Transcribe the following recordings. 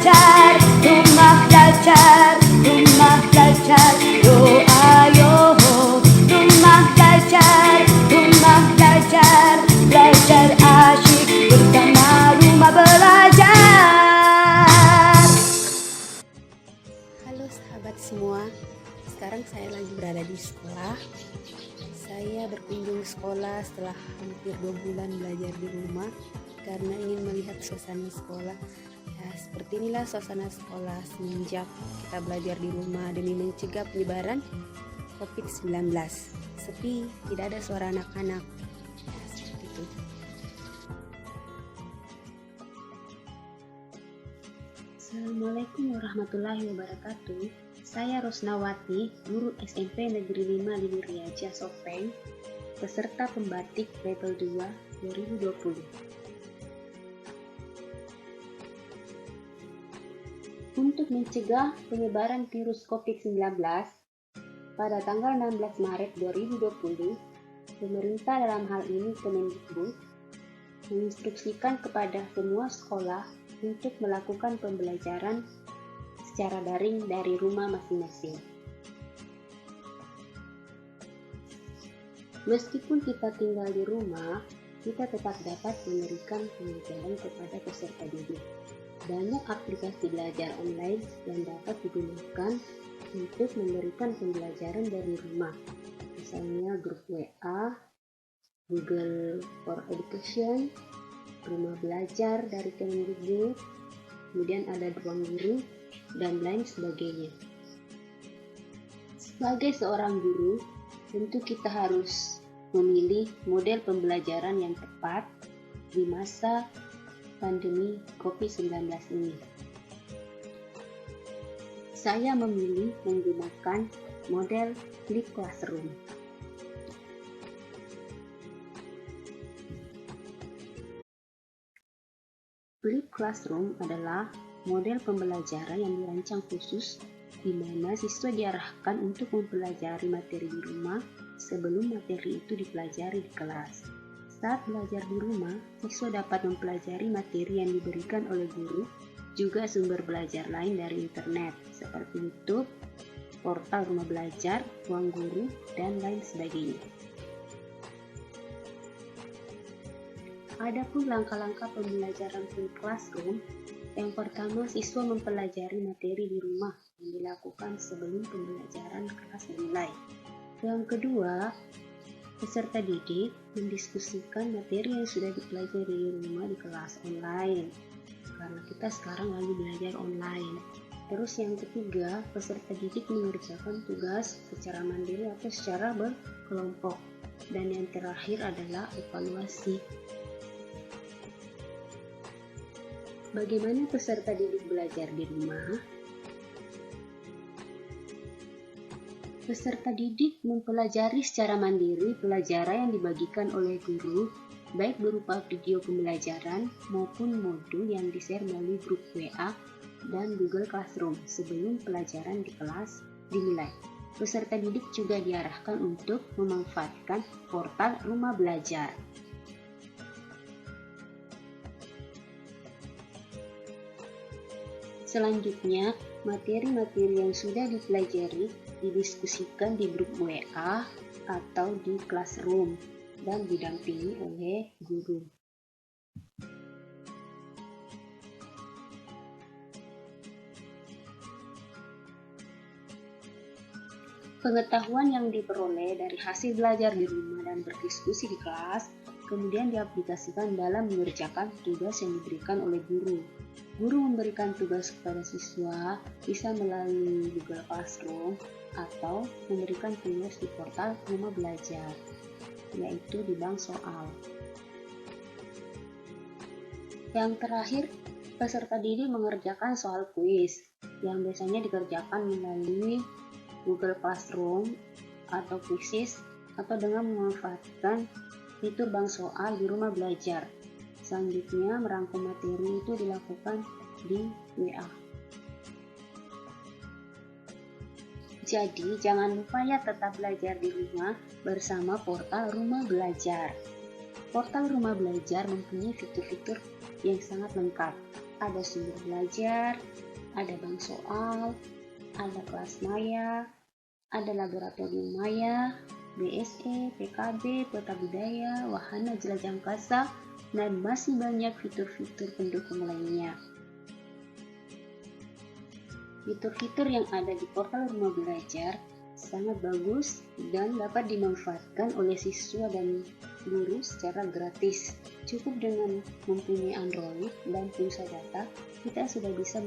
belajar, rumah belajar, rumah belajar. Yo ayo, rumah belajar, belajar asyik bersama rumah belajar. Halo sahabat semua, sekarang saya lagi berada di sekolah. Saya berkunjung ke sekolah setelah hampir 2 bulan belajar di rumah karena ingin melihat suasana sekolah. Ya, seperti inilah suasana sekolah semenjak kita belajar di rumah demi mencegah penyebaran COVID-19. Sepi, tidak ada suara anak-anak. Ya, seperti itu. Assalamualaikum warahmatullahi wabarakatuh. Saya Rosnawati, guru SMP Negeri 5 Lili Riaja Sopeng, peserta pembatik level 2 2020. Untuk mencegah penyebaran virus COVID-19, pada tanggal 16 Maret 2020, pemerintah dalam hal ini Kemendikbud menginstruksikan kepada semua sekolah untuk melakukan pembelajaran secara daring dari rumah masing-masing. Meskipun kita tinggal di rumah, kita tetap dapat memberikan pembelajaran kepada peserta didik. Banyak aplikasi belajar online yang dapat digunakan untuk memberikan pembelajaran dari rumah. Misalnya grup WA, Google for Education, Rumah Belajar dari Kemendikbud, kemudian ada Ruang Guru, dan lain sebagainya. Sebagai seorang guru, tentu kita harus memilih model pembelajaran yang tepat di masa pandemi COVID-19 ini. Saya memilih menggunakan model Flip Classroom. Flip Classroom adalah model pembelajaran yang dirancang khusus di mana siswa diarahkan untuk mempelajari materi di rumah sebelum materi itu dipelajari di kelas. Saat belajar di rumah, siswa dapat mempelajari materi yang diberikan oleh guru, juga sumber belajar lain dari internet seperti YouTube, portal Rumah Belajar, Ruang Guru, dan lain sebagainya. Adapun langkah-langkah pembelajaran Flip Classroom, yang pertama, siswa mempelajari materi di rumah yang dilakukan sebelum pembelajaran kelas dimulai. Yang kedua, peserta didik mendiskusikan materi yang sudah dipelajari di rumah di kelas online, karena kita sekarang lagi belajar online. Terus yang ketiga, peserta didik mengerjakan tugas secara mandiri atau secara berkelompok. Dan yang terakhir adalah evaluasi. Bagaimana peserta didik belajar di rumah? Peserta didik mempelajari secara mandiri pelajaran yang dibagikan oleh guru, baik berupa video pembelajaran maupun modul yang di-share melalui grup WA dan Google Classroom sebelum pelajaran di kelas dimulai. Peserta didik juga diarahkan untuk memanfaatkan portal Rumah Belajar. Selanjutnya, materi-materi yang sudah dipelajari didiskusikan di grup WA atau di Classroom dan didampingi oleh guru. Pengetahuan yang diperoleh dari hasil belajar di rumah dan berdiskusi di kelas kemudian diaplikasikan dalam mengerjakan tugas yang diberikan oleh guru. Guru memberikan tugas kepada siswa bisa melalui Google Classroom atau memberikan tugas di portal Rumah Belajar, yaitu di bank soal. Yang terakhir, peserta didik mengerjakan soal kuis yang biasanya dikerjakan melalui Google Classroom atau Quizzes atau dengan memanfaatkan fitur bank soal di Rumah Belajar. Selanjutnya, merangkum materi itu dilakukan di WA. Jadi, jangan lupa ya tetap belajar di rumah bersama portal Rumah Belajar. Portal Rumah Belajar mempunyai fitur-fitur yang sangat lengkap. ada sumber belajar, ada bank soal, ada kelas maya, ada laboratorium maya, BSE, PKB, peta budaya, wahana jelajah angkasa, dan masih banyak fitur-fitur pendukung lainnya. Fitur-fitur yang ada di portal Rumah Belajar sangat bagus dan dapat dimanfaatkan oleh siswa dan guru secara gratis. Cukup dengan mempunyai Android dan pulsa data, kita sudah bisa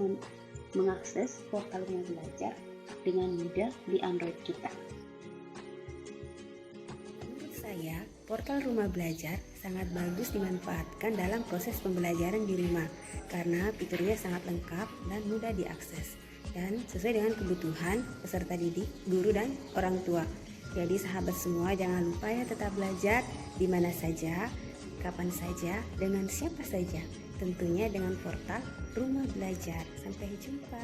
mengakses portal Rumah Belajar dengan mudah di Android kita. Menurut saya, portal Rumah Belajar sangat bagus dimanfaatkan dalam proses pembelajaran di rumah karena fiturnya sangat lengkap dan mudah diakses dan sesuai dengan kebutuhan peserta didik, guru, dan orang tua. Jadi sahabat semua, jangan lupa ya tetap belajar di mana saja, kapan saja, dengan siapa saja. Tentunya dengan portal Rumah Belajar. Sampai jumpa.